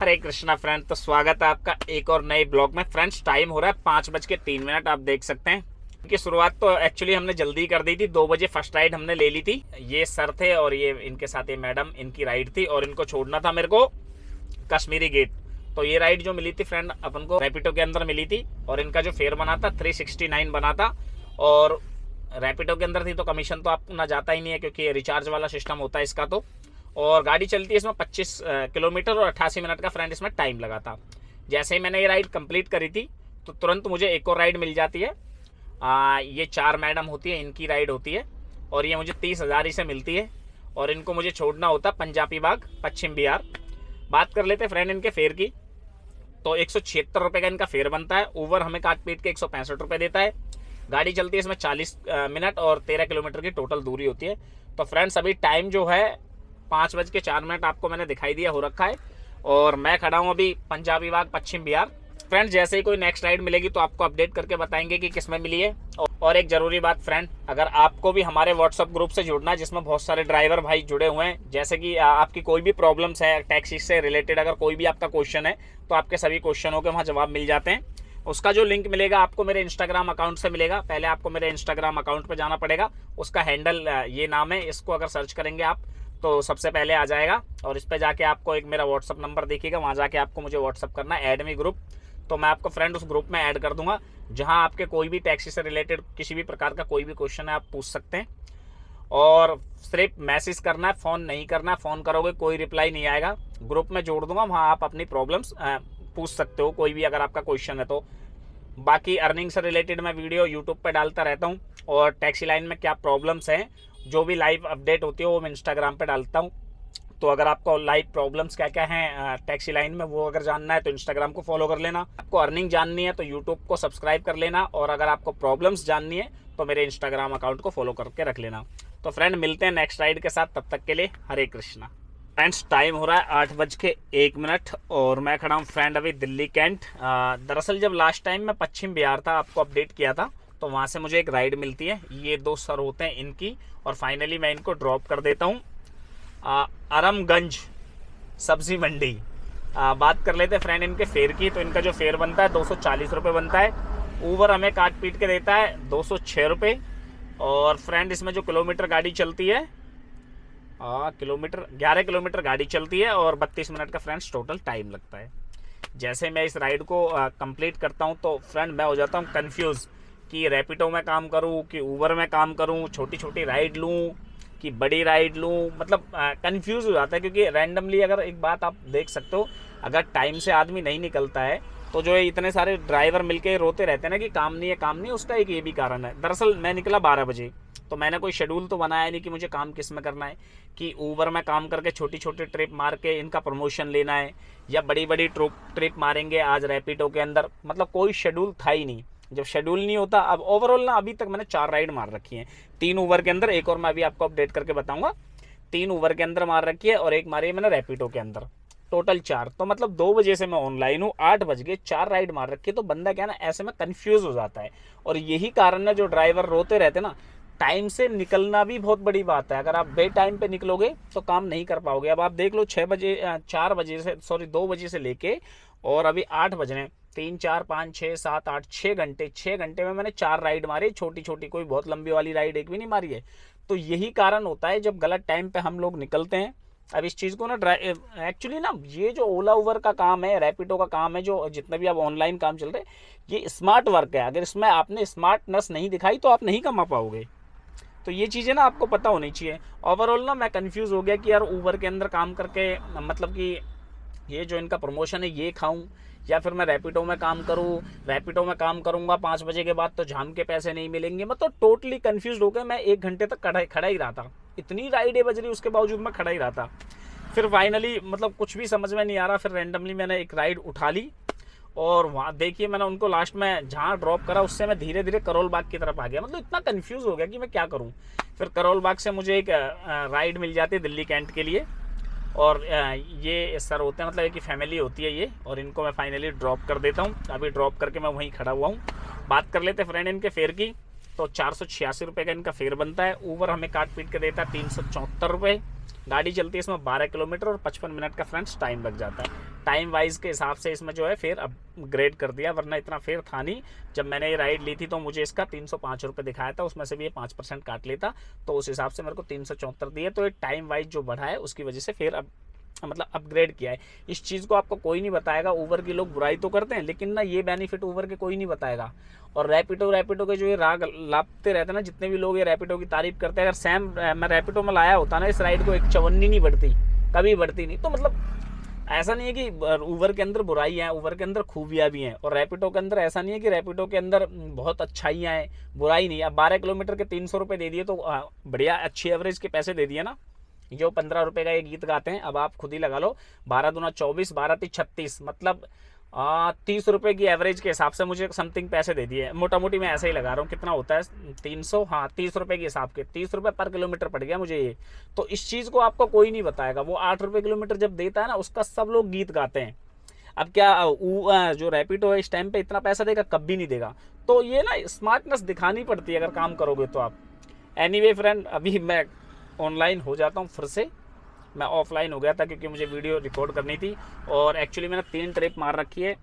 हरे Krishna friend, तो स्वागत है आपका एक और नए ब्लॉग में। फ्रेंड्स, टाइम हो रहा है 5:03। आप देख सकते हैं कि शुरुआत तो एक्चुअली हमने जल्दी कर दी थी। 2 बजे फर्स्ट राइड हमने ले ली थी। ये सर थे और ये इनके साथ ये मैडम, इनकी राइड थी और इनको छोड़ना था मेरे को कश्मीरी गेट। तो ये राइड जो मिली थी फ्रेंड अपन को रैपिडो के अंदर मिली थी और इनका जो फेयर बना था 369 बना था। और रैपिडो के अंदर थी तो कमीशन तो आपको ना जाता ही नहीं है, क्योंकि रिचार्ज वाला सिस्टम होता है इसका। तो और गाड़ी चलती है इसमें 25 किलोमीटर और 88 मिनट का फ्रेंड इसमें टाइम लगा था। जैसे ही मैंने ये राइड कंप्लीट करी थी तो तुरंत मुझे एक और राइड मिल जाती है। ये 4 मैडम होती है, इनकी राइड होती है और ये मुझे 30,000 ही से मिलती है और इनको मुझे छोड़ना होता पंजाबी बाग, पश्चिम बिहार। बात कर लेते फ्रेंड इनके फेयर की। तो 176 रुपये का इनका फेयर बनता है। ओवर हमें काट पीट के 165 रुपये देता है। गाड़ी चलती है इसमें 40 मिनट और 13 किलोमीटर की टोटल दूरी होती है। तो फ्रेंड्स, अभी टाइम जो है 5:04 आपको मैंने दिखाई दिया हो रखा है और मैं खड़ा हूँ अभी पंजाबी बाग, पश्चिम बिहार। फ्रेंड्स, जैसे ही कोई नेक्स्ट राइड मिलेगी तो आपको अपडेट करके बताएंगे कि किसमें मिली है। और एक जरूरी बात फ्रेंड, अगर आपको भी हमारे व्हाट्सअप ग्रुप से जुड़ना है जिसमें बहुत सारे ड्राइवर भाई जुड़े हुए हैं, जैसे कि आपकी कोई भी प्रॉब्लम्स है टैक्सी से रिलेटेड, अगर कोई भी आपका क्वेश्चन है तो आपके सभी क्वेश्चनों के वहाँ जवाब मिल जाते हैं। उसका जो लिंक मिलेगा आपको मेरे इंस्टाग्राम अकाउंट से मिलेगा। पहले आपको मेरे इंस्टाग्राम अकाउंट पर जाना पड़ेगा। उसका हैंडल ये नाम है, इसको अगर सर्च करेंगे आप तो सबसे पहले आ जाएगा और इस पे जाके आपको एक मेरा व्हाट्सअप नंबर दिखेगा। वहाँ जाके आपको मुझे व्हाट्सअप करना है, ऐड मी ग्रुप। तो मैं आपको फ्रेंड उस ग्रुप में ऐड कर दूंगा, जहाँ आपके कोई भी टैक्सी से रिलेटेड किसी भी प्रकार का कोई भी क्वेश्चन है आप पूछ सकते हैं। और सिर्फ मैसेज करना है, फ़ोन नहीं करना है। फ़ोन करोगे कोई रिप्लाई नहीं आएगा। ग्रुप में जोड़ दूंगा, वहाँ आप अपनी प्रॉब्लम्स पूछ सकते हो, कोई भी अगर आपका क्वेश्चन है तो। बाकी अर्निंग से रिलेटेड मैं वीडियो यूट्यूब पे डालता रहता हूँ और टैक्सी लाइन में क्या प्रॉब्लम्स हैं, जो भी लाइव अपडेट होती है वो मैं इंस्टाग्राम पे डालता हूँ। तो अगर आपको लाइव प्रॉब्लम्स क्या क्या हैं टैक्सी लाइन में वो अगर जानना है तो इंस्टाग्राम को फॉलो कर लेना। आपको अर्निंग जाननी है तो यूट्यूब को सब्सक्राइब कर लेना और अगर आपको प्रॉब्लम्स जाननी है तो मेरे इंस्टाग्राम अकाउंट को फॉलो करके रख लेना। तो फ्रेंड, मिलते हैं नेक्स्ट राइड के साथ, तब तक के लिए हरे कृष्णा। फ्रेंड्स, टाइम हो रहा है 8:01 और मैं खड़ा हूँ फ्रेंड अभी दिल्ली कैंट। दरअसल जब लास्ट टाइम मैं पश्चिम बिहार था, आपको अपडेट किया था, तो वहाँ से मुझे एक राइड मिलती है। ये 2 सर होते हैं इनकी और फाइनली मैं इनको ड्रॉप कर देता हूँ आरामगंज सब्जी मंडी। बात कर लेते हैं फ्रेंड इनके फेयर की। तो इनका जो फेयर बनता है 240 रुपये बनता है। ओवर हमें काट पीट के देता है 206 रुपये। और फ्रेंड इसमें जो किलोमीटर गाड़ी चलती है 11 किलोमीटर गाड़ी चलती है और 32 मिनट का फ्रेंड्स टोटल टाइम लगता है। जैसे मैं इस राइड को कंप्लीट करता हूँ तो फ्रेंड मैं हो जाता हूँ कंफ्यूज कि रैपिडो में काम करूँ कि ऊबर में काम करूँ, छोटी छोटी राइड लूँ कि बड़ी राइड लूँ। मतलब कंफ्यूज हो जाता है, क्योंकि रैंडमली अगर एक बात आप देख सकते हो, अगर टाइम से आदमी नहीं निकलता है तो जो है इतने सारे ड्राइवर मिलके रोते रहते हैं ना कि काम नहीं है काम नहीं है। उसका एक ये भी कारण है। दरअसल मैं निकला 12 बजे, तो मैंने कोई शेड्यूल तो बनाया नहीं कि मुझे काम किस में करना है, कि ऊबर में काम करके छोटी छोटी ट्रिप मार के इनका प्रमोशन लेना है या बड़ी बड़ी ट्रिप मारेंगे आज रैपिडो के अंदर। मतलब कोई शेड्यूल था ही नहीं। जब शेड्यूल नहीं होता, अब ओवरऑल ना अभी तक मैंने 4 राइड मार रखी हैं, 3 ऊबर के अंदर, एक और मैं अभी आपको अपडेट करके बताऊंगा। 3 ऊबर के अंदर मार रखी है और एक मारी है मैंने रैपिडो के अंदर, टोटल 4। तो मतलब 2 बजे से मैं ऑनलाइन हूँ, 8 बज गए, 4 राइड मार रखी है। तो बंदा क्या ना ऐसे में कंफ्यूज हो जाता है और यही कारण है जो ड्राइवर रोते रहते ना। टाइम से निकलना भी बहुत बड़ी बात है। अगर आप बे टाइम पे निकलोगे तो काम नहीं कर पाओगे। अब आप देख लो 4 बजे से 2 बजे से लेके और अभी 8 बज रहे हैं, 3 4 5 6 7 8 6 घंटे, 6 घंटे में मैंने 4 राइड मारी, छोटी छोटी, कोई बहुत लंबी वाली राइड एक भी नहीं मारी है। तो यही कारण होता है जब गलत टाइम पे हम लोग निकलते हैं। अब इस चीज़ को ना एक्चुअली ना ये जो ओला उबर का काम है, रैपिडो का काम है, जो जितने भी अब ऑनलाइन काम चल रहे हैं, ये स्मार्ट वर्क है। अगर इसमें आपने स्मार्टनेस नहीं दिखाई तो आप नहीं कमा पाओगे। तो ये चीज़ें ना आपको पता होनी चाहिए। ओवरऑल ना मैं कंफ्यूज हो गया कि यार ऊबर के अंदर काम करके मतलब कि ये जो इनका प्रमोशन है ये खाऊं या फिर मैं रैपिडो में काम करूं। रैपिडो में काम करूंगा 5 बजे के बाद तो जाम के पैसे नहीं मिलेंगे। मतलब टोटली कंफ्यूज हो गया मैं। 1 घंटे तक खड़ा ही रहा था, इतनी राइडें बज रही उसके बावजूद मैं खड़ा ही रहा था। फिर फाइनली मतलब कुछ भी समझ में नहीं आ रहा। फिर रैंडमली मैंने एक राइड उठा ली और वहाँ देखिए मैंने उनको लास्ट में जहाँ ड्रॉप करा उससे मैं धीरे धीरे करोल बाग की तरफ आ गया। मतलब इतना कंफ्यूज हो गया कि मैं क्या करूँ। फिर करोल बाग से मुझे एक राइड मिल जाती है दिल्ली कैंट के लिए और ये सर होते हैं, मतलब एक फैमिली होती है ये, और इनको मैं फाइनली ड्रॉप कर देता हूँ। अभी ड्रॉप करके मैं वहीं खड़ा हुआ हूँ। बात कर लेते फ्रेंड इनके फेयर की। तो 486 रुपये का इनका फेयर बनता है। ऊबर हमें काट पीट के देता है 374 रुपये। गाड़ी चलती है इसमें 12 किलोमीटर और 55 मिनट का फ्रेंड्स टाइम लग जाता है। टाइम वाइज के हिसाब से इसमें जो है फिर अपग्रेड कर दिया, वरना इतना फेयर था नहीं। जब मैंने ये राइड ली थी तो मुझे इसका 305 रुपये दिखाया था, उसमें से भी ये 5% काट लेता, तो उस हिसाब से मेरे को 374 दिए। तो ये टाइम वाइज जो बढ़ा है उसकी वजह से फिर मतलब अपग्रेड किया है। इस चीज़ को आपको कोई नहीं बताएगा। ऊबर के लोग बुराई तो करते हैं, लेकिन ना ये बेनिफिट ऊबर के कोई नहीं बताएगा। और रैपिडो के जो ये राग लापते रहते हैं ना, जितने भी लोग ये रैपिडो की तारीफ करते हैं, अगर सैम मैं रैपिडो में लाया होता ना इस राइड को, एक चवन्नी नहीं बढ़ती, कभी बढ़ती नहीं। तो मतलब ऐसा नहीं है कि ऊबर के अंदर बुराई है, ऊबर के अंदर खूबियाँ भी हैं। और रैपिडो के अंदर ऐसा नहीं है कि रैपिडो के अंदर बहुत अच्छाइयाँ हैं, बुराई नहीं। अब 12 किलोमीटर के 300 रुपये दे दिए तो बढ़िया अच्छी एवरेज के पैसे दे दिए ना। जो 15 रुपये का ये गीत गाते हैं, अब आप खुद ही लगा लो, 12 दूना 24, 12 तीन 36, मतलब 30 रुपये की एवरेज के हिसाब से मुझे समथिंग पैसे दे दिए। मोटा मोटी मैं ऐसे ही लगा रहा हूँ, कितना होता है 300, हाँ 30 रुपये के हिसाब के 30 रुपये पर किलोमीटर पड़ गया मुझे ये। तो इस चीज़ को आपको कोई नहीं बताएगा। वो 8 रुपये किलोमीटर जब देता है ना, उसका सब लोग गीत गाते हैं। अब क्या जो रैपिडो है इस टाइम पे इतना पैसा देगा? कभी नहीं देगा। तो ये ना स्मार्टनेस दिखानी पड़ती है अगर काम करोगे तो आप। एनीवे फ्रेंड, अभी मैं ऑनलाइन हो जाता हूँ फिर से। मैं ऑफलाइन हो गया था क्योंकि मुझे वीडियो रिकॉर्ड करनी थी, और एक्चुअली मैंने 3 ट्रिप मार रखी है।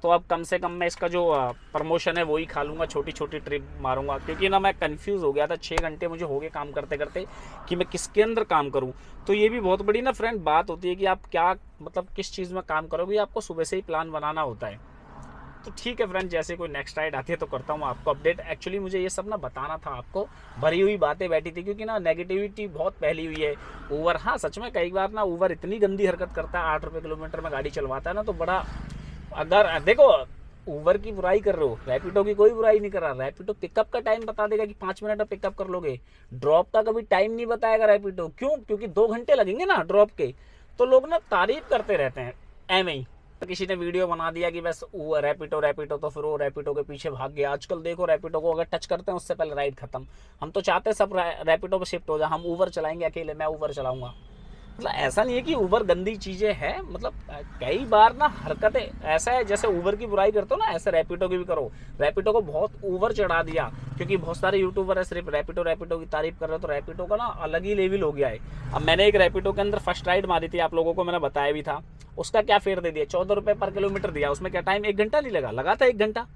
तो अब कम से कम मैं इसका जो प्रमोशन है वही खा लूँगा, छोटी छोटी ट्रिप मारूंगा। क्योंकि ना मैं कंफ्यूज हो गया था, 6 घंटे मुझे हो गए काम करते करते कि मैं किसके अंदर काम करूं। तो ये भी बहुत बड़ी ना फ्रेंड बात होती है कि आप क्या मतलब किस चीज़ में काम करोगे, आपको सुबह से ही प्लान बनाना होता है। तो ठीक है फ्रेंड, जैसे कोई नेक्स्ट राइड आती है तो करता हूँ आपको अपडेट। एक्चुअली मुझे ये सब ना बताना था आपको, भरी हुई बातें बैठी थी, क्योंकि ना नेगेटिविटी बहुत फैली हुई है। ऊबर, हाँ सच में कई बार ना ऊबर इतनी गंदी हरकत करता है, 8 रुपये किलोमीटर में गाड़ी चलवाता है ना, तो बड़ा, अगर देखो ऊबर की बुराई कर रहे हो, रैपिडो की कोई बुराई नहीं कर रहा। रैपिडो पिकअप का टाइम बता देगा कि 5 मिनट में पिकअप कर लोगे, ड्रॉप का कभी टाइम नहीं बताएगा रैपिडो। क्यों? क्योंकि 2 घंटे लगेंगे ना ड्रॉप के। तो लोग ना तारीफ करते रहते हैं एवं ही। तो किसी ने वीडियो बना दिया कि बस रैपिडो, तो फिर वो रैपिडो के पीछे भाग गया। आजकल देखो रैपिडो को अगर टच करते हैं उससे पहले राइड खत्म। हम तो चाहते हैं सब रैपिडो पे शिफ्ट हो जाए, हम ऊबर चलाएंगे अकेले, मैं ऊबर चलाऊंगा। मतलब ऐसा नहीं है कि ऊबर गंदी चीज़ें हैं, मतलब कई बार ना हरकतें ऐसा है, जैसे ऊबर की बुराई करते हो ना, ऐसे रैपिडो की भी करो। रैपिडो को बहुत ऊबर चढ़ा दिया, क्योंकि बहुत सारे यूट्यूबर है सिर्फ रैपिडो की तारीफ कर रहे हो। तो रैपिडो का ना अलग ही लेवल हो गया है। अब मैंने एक रैपिडो के अंदर फर्स्ट राइड मारी थी, आप लोगों को मैंने बताया भी था। उसका क्या फेयर दे दिया? 14 रुपये पर किलोमीटर दिया। उसमें क्या टाइम 1 घंटा नहीं लगा था 1 घंटा,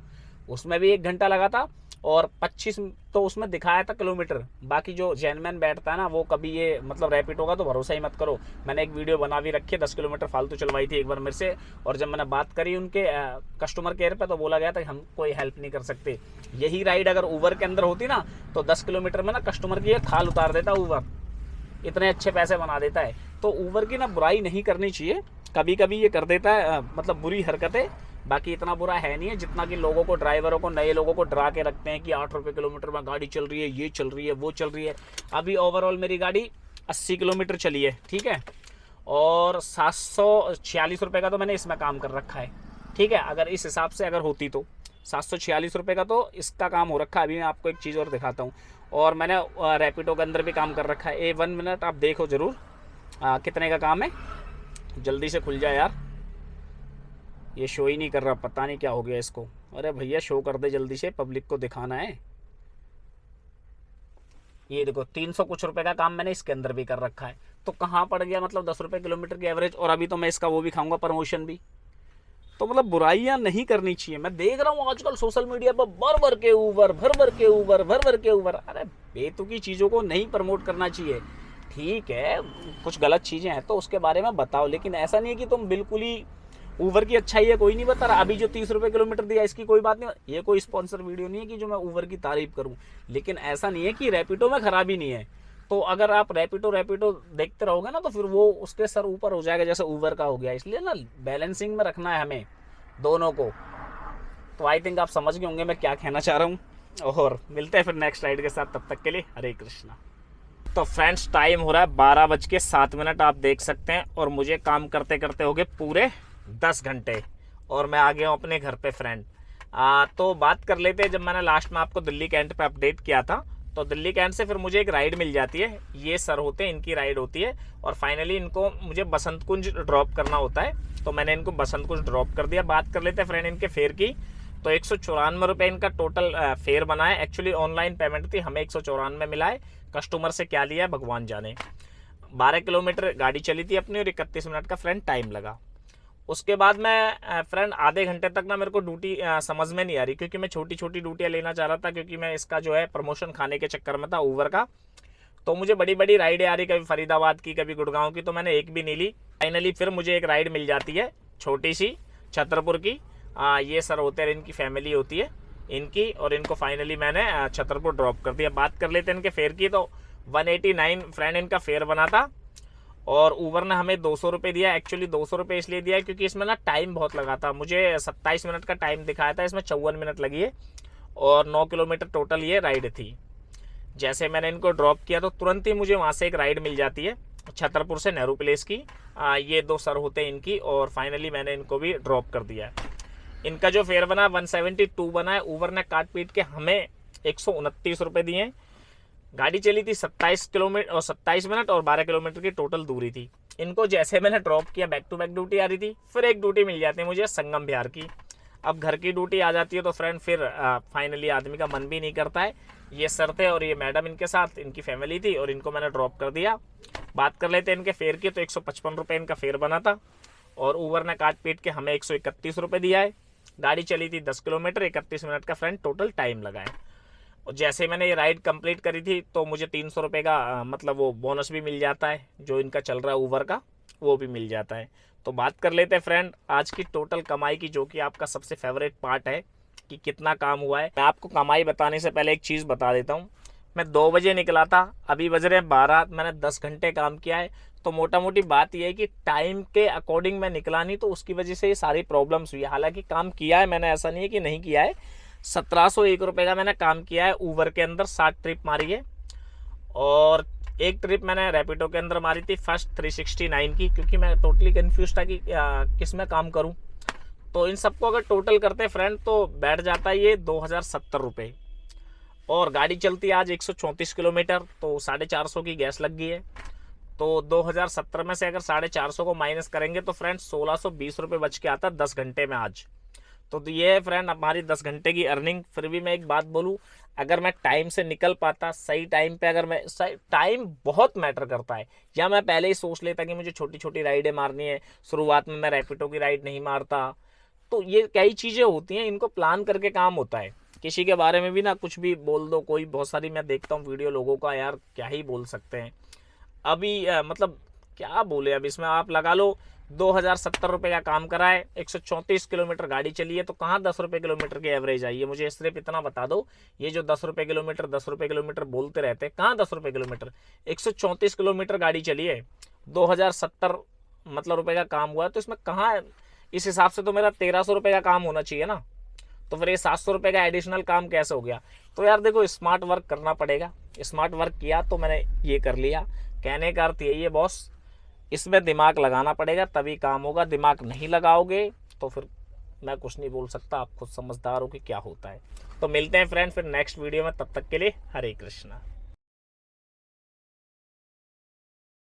उसमें भी 1 घंटा लगा था। और 25 तो उसमें दिखाया था किलोमीटर। बाकी जो जेनमैन बैठता है ना, वो कभी ये मतलब रैपिडो का तो भरोसा ही मत करो। मैंने एक वीडियो बना भी रखी है, 10 किलोमीटर फालतू चलवाई थी एक बार मेरे से। और जब मैंने बात करी उनके कस्टमर केयर पे, तो बोला गया था कि हम कोई हेल्प नहीं कर सकते। यही राइड अगर ऊबर के अंदर होती ना, तो 10 किलोमीटर में ना कस्टमर की खाल उतार देता ऊबर, इतने अच्छे पैसे बना देता है। तो ऊबर की ना बुराई नहीं करनी चाहिए, कभी कभी ये कर देता है मतलब बुरी हरकतें। बाकी इतना बुरा है नहीं है जितना कि लोगों को, ड्राइवरों को, नए लोगों को डरा के रखते हैं कि 8 रुपये किलोमीटर में गाड़ी चल रही है, ये चल रही है, वो चल रही है। अभी ओवरऑल मेरी गाड़ी 80 किलोमीटर चली है, ठीक है, और 746 रुपये का तो मैंने इसमें काम कर रखा है, ठीक है। अगर इस हिसाब से अगर होती तो 746 रुपये का तो इसका काम हो रखा है। अभी मैं आपको एक चीज़ और दिखाता हूँ। और मैंने रैपिडो के अंदर भी काम कर रखा है। 1 मिनट आप देखो ज़रूर कितने का काम है, जल्दी से खुल जाए यार। ये शो ही नहीं कर रहा, पता नहीं क्या हो गया इसको। अरे भैया शो कर दे जल्दी से, पब्लिक को दिखाना है। ये देखो 300 कुछ रुपए का काम मैंने इसके अंदर भी कर रखा है। तो कहाँ पड़ गया मतलब 10 रुपये किलोमीटर की एवरेज। और अभी तो मैं इसका वो भी खाऊंगा, प्रमोशन भी। तो मतलब बुराइयां नहीं करनी चाहिए। मैं देख रहा हूँ आजकल सोशल मीडिया पर भर भर के ऊबर, भर भर के ऊबर, भर भर के ऊबर। अरे बेतुकी चीज़ों को नहीं प्रमोट करना चाहिए। ठीक है, कुछ गलत चीज़ें हैं तो उसके बारे में बताओ, लेकिन ऐसा नहीं है कि तुम बिल्कुल ही ऊबर की अच्छाई है कोई नहीं बता रहा। अभी जो 30 रुपये किलोमीटर दिया इसकी कोई बात नहीं। ये कोई स्पॉन्सर वीडियो नहीं है कि जो मैं ऊबर की तारीफ करूं, लेकिन ऐसा नहीं है कि रैपिडो में खराबी नहीं है। तो अगर आप रैपिडो देखते रहोगे ना, तो फिर वो उसके सर ऊपर हो जाएगा जैसे ऊबर का हो गया। इसलिए ना बैलेंसिंग में रखना है हमें दोनों को। तो आई थिंक आप समझ गए होंगे मैं क्या कहना चाह रहा हूँ। और मिलते हैं फिर नेक्स्ट राइड के साथ, तब तक के लिए हरे कृष्णा। तो फ्रेंड्स टाइम हो रहा है 12:07 आप देख सकते हैं, और मुझे काम करते करते हो गए पूरे 10 घंटे, और मैं आ गया हूँ अपने घर पे फ्रेंड। तो बात कर लेते हैं, जब मैंने लास्ट में आपको दिल्ली कैंट पे अपडेट किया था, तो दिल्ली कैंट से फिर मुझे एक राइड मिल जाती है। ये सर होते हैं, इनकी राइड होती है, और फाइनली इनको मुझे बसंत कुंज ड्रॉप करना होता है। तो मैंने इनको बसंत कुंज ड्रॉप कर दिया। बात कर लेते हैं फ्रेंड इनके फेयर की। तो 194 रुपये इनका टोटल फेयर बना है। एक्चुअली ऑनलाइन पेमेंट थी, हमें 194 मिला है। कस्टमर से क्या लिया है भगवान जाने। 12 किलोमीटर गाड़ी चली थी अपनी और 31 मिनट का फ्रेंड टाइम लगा। उसके बाद मैं फ्रेंड आधे घंटे तक ना मेरे को ड्यूटी समझ में नहीं आ रही, क्योंकि मैं छोटी छोटी ड्यूटियाँ लेना चाह रहा था, क्योंकि मैं इसका जो है प्रमोशन खाने के चक्कर में था ऊबर का। तो मुझे बड़ी बड़ी राइडें आ रही, कभी फरीदाबाद की कभी गुड़गांव की, तो मैंने एक भी नहीं ली। फाइनली फिर मुझे एक राइड मिल जाती है छोटी सी छतरपुर की। ये सर होते हैं, इनकी फैमिली होती है इनकी, और इनको फाइनली मैंने छतरपुर ड्रॉप कर दिया। बात कर लेते हैं इनके फेयर की, तो 189 फ्रेंड इनका फेयर बना था और ऊबर ने हमें 200 रुपये दिया। एक्चुअली 200 रुपये इसलिए दिया क्योंकि इसमें ना टाइम बहुत लगा था। मुझे 27 मिनट का टाइम दिखाया था, इसमें 54 मिनट लगी है और 9 किलोमीटर टोटल ये राइड थी। जैसे मैंने इनको ड्रॉप किया तो तुरंत ही मुझे वहाँ से एक राइड मिल जाती है छतरपुर से नेहरू प्लेस की। ये 2 सर होते हैं इनकी, और फाइनली मैंने इनको भी ड्रॉप कर दिया है। इनका जो फेयर बना 172 बना है। ऊबर ने काट पीट के हमें 129 रुपये दिए हैं। गाड़ी चली थी 27 किलोमीटर और 27 मिनट और 12 किलोमीटर की टोटल दूरी थी। इनको जैसे मैंने ड्रॉप किया बैक टू बैक ड्यूटी आ रही थी, फिर एक ड्यूटी मिल जाती है मुझे संगम बिहार की। अब घर की ड्यूटी आ जाती है तो फ्रेंड फिर फाइनली आदमी का मन भी नहीं करता है। ये सर थे और ये मैडम इनके साथ, इनकी फैमिली थी, और इनको मैंने ड्रॉप कर दिया। बात कर लेते हैं इनके फेयर की, तो 155 रुपये इनका फेयर बना था और ऊबर ने काट पीट के हमें 131 रुपये दिया है। गाड़ी चली थी 10 किलोमीटर, 31 मिनट का फ्रेंड टोटल टाइम लगा है। और जैसे मैंने ये राइड कंप्लीट करी थी तो मुझे 300 रुपये का मतलब वो बोनस भी मिल जाता है, जो इनका चल रहा है ऊबर का, वो भी मिल जाता है। तो बात कर लेते हैं फ्रेंड आज की टोटल कमाई की, जो कि आपका सबसे फेवरेट पार्ट है कि कितना काम हुआ है। मैं आपको कमाई बताने से पहले एक चीज़ बता देता हूँ। मैं 2 बजे निकला था, अभी बज रहे हैं 12, मैंने 10 घंटे काम किया है। तो मोटा मोटी बात यह है कि टाइम के अकॉर्डिंग मैं निकला नहीं, तो उसकी वजह से ये सारी प्रॉब्लम्स हुई। हालांकि काम किया है मैंने, ऐसा नहीं है कि नहीं किया है। 1701 रुपये का मैंने काम किया है ऊबर के अंदर, 60 ट्रिप मारी है। और एक ट्रिप मैंने रैपिडो के अंदर मारी थी फर्स्ट 369 की, क्योंकि मैं टोटली कंफ्यूज था कि किस में काम करूं। तो इन सबको अगर टोटल करते हैं फ्रेंड तो बैठ जाता है ये 2070 रुपये। और गाड़ी चलती है आज 134 किलोमीटर, तो 450 की गैस लग गई है। तो 2070 में से अगर 450 को माइनस करेंगे तो फ्रेंड 1620 रुपये बच के आता है 10 घंटे में आज। तो ये है फ्रेंड हमारी 10 घंटे की अर्निंग। फिर भी मैं एक बात बोलूँ, अगर मैं टाइम से निकल पाता सही टाइम पे, अगर मैं टाइम बहुत मैटर करता है, या मैं पहले ही सोच लेता कि मुझे छोटी छोटी राइडें मारनी है, शुरुआत में मैं रैपिडो की राइड नहीं मारता। तो ये कई चीज़ें होती हैं, इनको प्लान करके काम होता है। किसी के बारे में भी ना कुछ भी बोल दो, कोई बहुत सारी मैं देखता हूँ वीडियो लोगों का, यार क्या ही बोल सकते हैं। अभी मतलब क्या बोले, अब इसमें आप लगा लो 2070 रुपये का काम करा है, 134 किलोमीटर गाड़ी चली है, तो कहाँ 10 रुपये किलोमीटर की एवरेज आई है। मुझे सिर्फ इतना बता दो, ये जो 10 रुपये किलोमीटर 10 रुपये किलोमीटर बोलते रहते हैं, कहाँ 10 रुपये किलोमीटर, 134 किलोमीटर गाड़ी चली है, 2070 मतलब रुपये का काम हुआ है, तो इसमें कहाँ, इस हिसाब से तो मेरा 1300 रुपये का काम होना चाहिए ना। तो फिर ये 700 रुपये का एडिशनल काम कैसे हो गया। तो यार देखो, स्मार्ट वर्क करना पड़ेगा। स्मार्ट वर्क किया तो मैंने ये कर लिया। कहने का अर्थ यही है बॉस, इसमें दिमाग लगाना पड़ेगा तभी काम होगा। दिमाग नहीं लगाओगे तो फिर मैं कुछ नहीं बोल सकता, आप खुद समझदार हो कि क्या होता है। तो मिलते हैं फ्रेंड फिर नेक्स्ट वीडियो में, तब तक के लिए हरे कृष्णा।